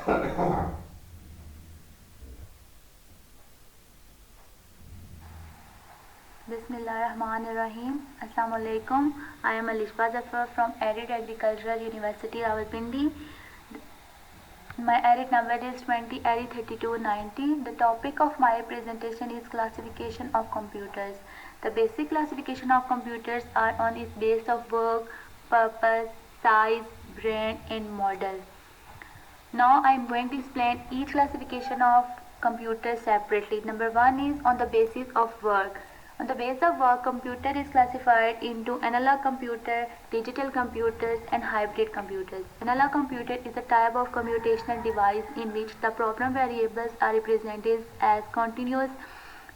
Bismillahirrahmanirrahim. Assalamu alaikum. I am Alishba Zafar from Arid Agricultural University, Rawalpindi. My ARID number is 20 ARID 3290. The topic of my presentation is classification of computers. The basic classification of computers are on its base of work, purpose, size, brand and model. Now I am going to explain each classification of computers separately. Number 1 is on the basis of work. On the basis of work, computer is classified into analog computer, digital computers and hybrid computers. Analog computer is a type of computational device in which the problem variables are represented as continuous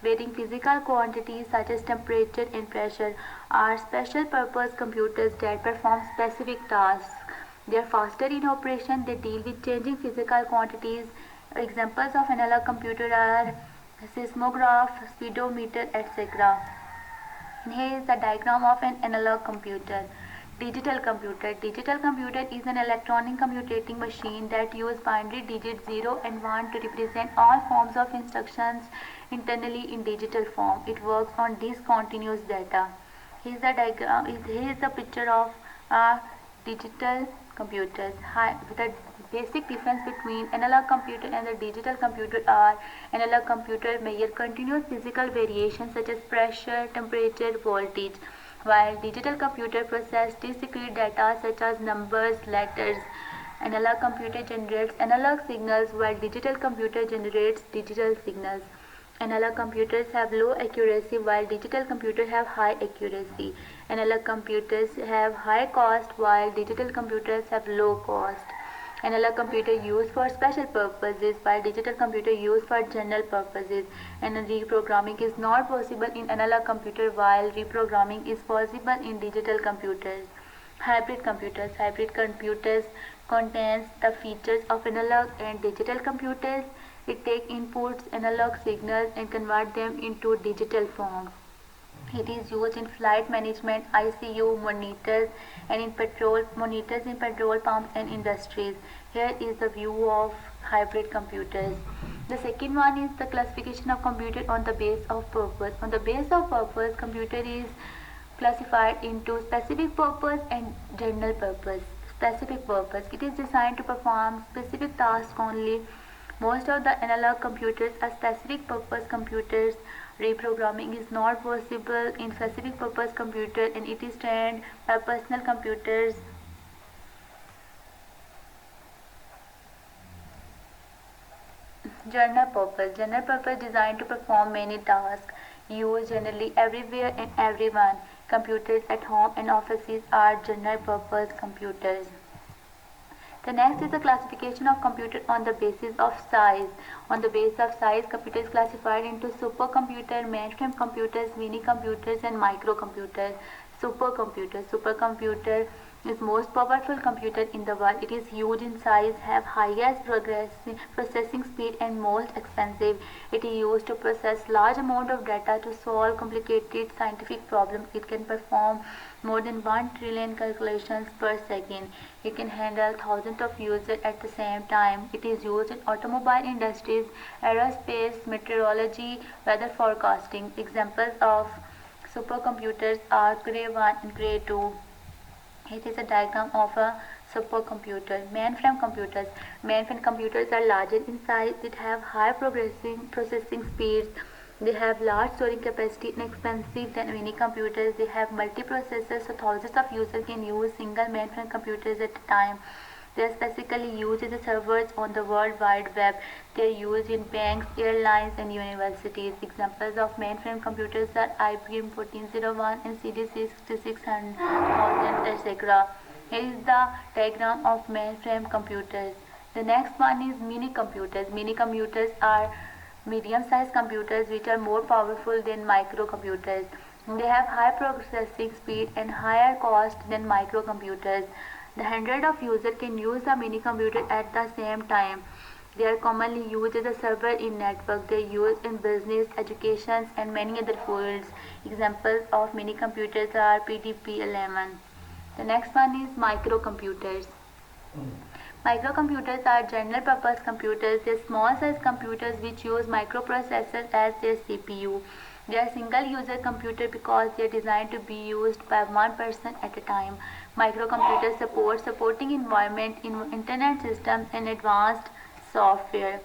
varying physical quantities such as temperature and pressure. Are special purpose computers that perform specific tasks. They are faster in operation, they deal with changing physical quantities. Examples of analog computer are seismograph, speedometer, etc. And here is the diagram of an analog computer. Digital computer. Digital computer is an electronic computing machine that uses binary digits 0 and 1 to represent all forms of instructions internally in digital form. It works on discontinuous data. Here is the diagram. Here is the picture of a digital computers. The basic difference between analog computer and the digital computer are analog computer measure continuous physical variations such as pressure, temperature, voltage, while digital computer process discrete data such as numbers, letters. Analog computer generates analog signals while digital computer generates digital signals. Analog computers have low accuracy while digital computers have high accuracy. Analog computers have high cost while digital computers have low cost. Analog computer used for special purposes while digital computer used for general purposes. And reprogramming is not possible in analog computer while reprogramming is possible in digital computers. Hybrid computers. Hybrid computers contains the features of analog and digital computers. It takes inputs, analog signals and convert them into digital form. It is used in flight management, ICU monitors and in petrol monitors in petrol pumps and industries. Here is the view of hybrid computers. The second one is the classification of computer on the base of purpose. On the base of purpose, computer is classified into specific purpose and general purpose. Specific purpose. It is designed to perform specific tasks only. Most of the analog computers are specific purpose computers. Reprogramming is not possible in specific purpose computer and it is trained by personal computers. General purpose. General purpose designed to perform many tasks. Used generally everywhere and everyone. Computers at home and offices are general purpose computers. The next is the classification of computer on the basis of size. On the basis of size, computer is classified into supercomputer, mainframe computers, mini computers and microcomputers. Supercomputer. Supercomputer is most powerful computer in the world. It is huge in size, have highest processing speed and most expensive. It is used to process large amount of data to solve complicated scientific problems. It can perform more than 1 trillion calculations per second. It can handle thousands of users at the same time. It is used in automobile industries, aerospace, meteorology, weather forecasting. Examples of supercomputers are Cray 1 and Cray 2. Here is a diagram of a supercomputer. Mainframe computers. Mainframe computers are larger in size. It have high processing speeds. They have large storage capacity and expensive than many computers. They have multiprocessors, so thousands of users can use single mainframe computers at a time. They are specifically used as servers on the World Wide Web. They are used in banks, airlines, and universities. Examples of mainframe computers are IBM 1401 and CD 6600, etc. Here is the diagram of mainframe computers. The next one is mini computers. Mini computers are medium-sized computers which are more powerful than microcomputers. They have high processing speed and higher cost than microcomputers. The hundred of users can use a mini computer at the same time. They are commonly used as a server in network. They are used in business, education, and many other fields. Examples of mini computers are PDP-11. The next one is microcomputers. Microcomputers are general purpose computers. They are small size computers which use microprocessors as their CPU. They are single user computer because they are designed to be used by one person at a time. Microcomputers support supporting environment in internet systems and advanced software.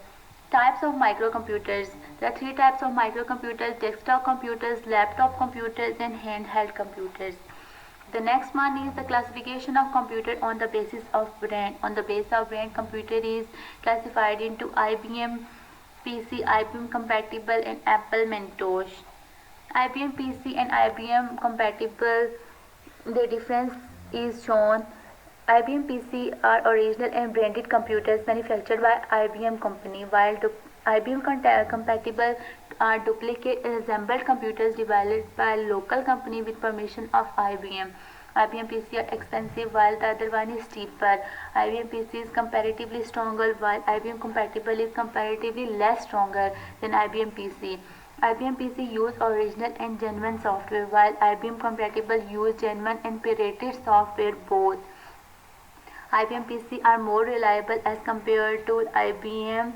Types of microcomputers. There are three types of microcomputers: desktop computers, laptop computers, and handheld computers. The next one is the classification of computer on the basis of brand. On the basis of brand, computer is classified into IBM PC, IBM compatible, and Apple Macintosh. IBM PC and IBM compatible, the difference is shown. IBM PC are original and branded computers manufactured by IBM company, while IBM compatible are duplicate assembled computers developed by a local company with permission of IBM. IBM PC are expensive while the other one is cheaper. IBM PC is comparatively stronger while IBM compatible is comparatively less stronger than IBM PC. IBM PC use original and genuine software while IBM compatible use genuine and pirated software both. IBM PC are more reliable as compared to IBM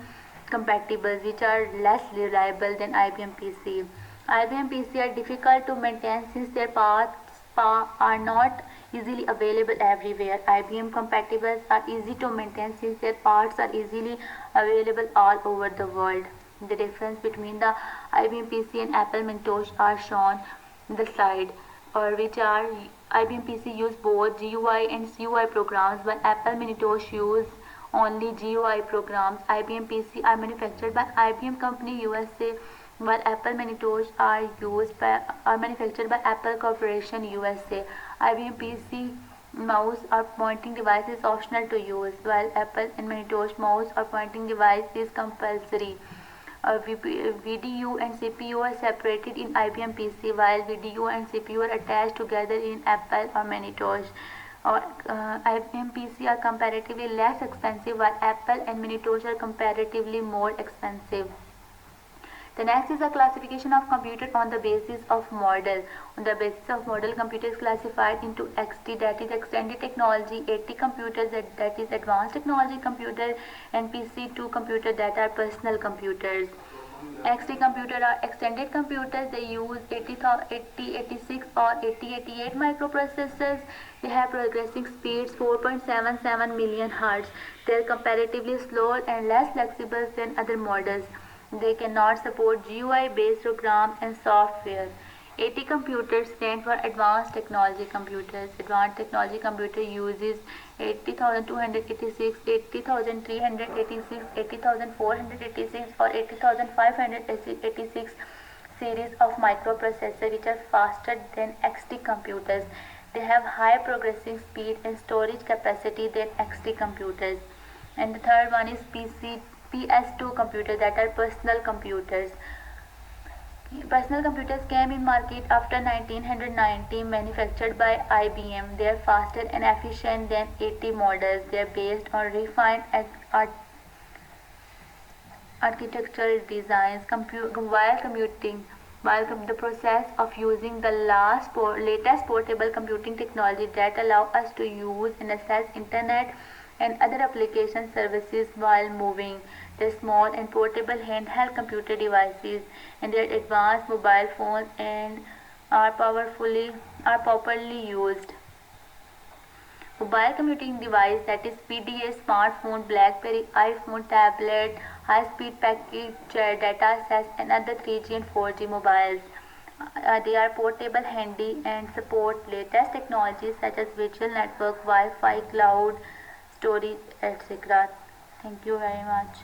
compatibles which are less reliable than IBM PC. IBM PC are difficult to maintain since their parts are not easily available everywhere. IBM compatibles are easy to maintain since their parts are easily available all over the world. The difference between the IBM PC and Apple Macintosh are shown in the slide, or which are IBM PC use both GUI and CUI programs while Apple Macintosh use only GUI programs. IBM PC are manufactured by IBM Company USA while Apple Macintosh are manufactured by Apple Corporation USA. IBM PC mouse or pointing device is optional to use while Apple and Macintosh mouse or pointing device is compulsory. VDU and CPU are separated in IBM PC while VDU and CPU are attached together in Apple or Macintosh. IBM PC are comparatively less expensive while Apple and Macintosh are comparatively more expensive. The next is a classification of computer on the basis of model. On the basis of model, computer is classified into XT, that is extended technology, AT computers, that is advanced technology computer, and PC2 computer, that are personal computers. XT computer are extended computers. They use 8086 or 8088 microprocessors. They have progressing speeds 4.77 million Hz. They are comparatively slower and less flexible than other models. They cannot support GUI based programs and software. AT computers stand for Advanced Technology Computers. Advanced Technology Computer uses 80,286, 80,386, 80,486 or 80,586 series of microprocessors which are faster than XT computers. They have higher progressing speed and storage capacity than XT computers. And the third one is PS2 computers, that are personal computers. Personal computers came in market after 1990, manufactured by IBM. They are faster and efficient than AT models. They are based on refined architectural designs while the process of using the latest portable computing technology that allow us to use and access internet and other application services while moving. They're small and portable handheld computer devices, and their advanced mobile phones and are properly used. Mobile computing device, that is PDA, smartphone, BlackBerry, iPhone, tablet, high-speed package data access, and other 3G and 4G mobiles. They are portable, handy, and support latest technologies such as virtual network, Wi-Fi, cloud storage, etc. Thank you very much.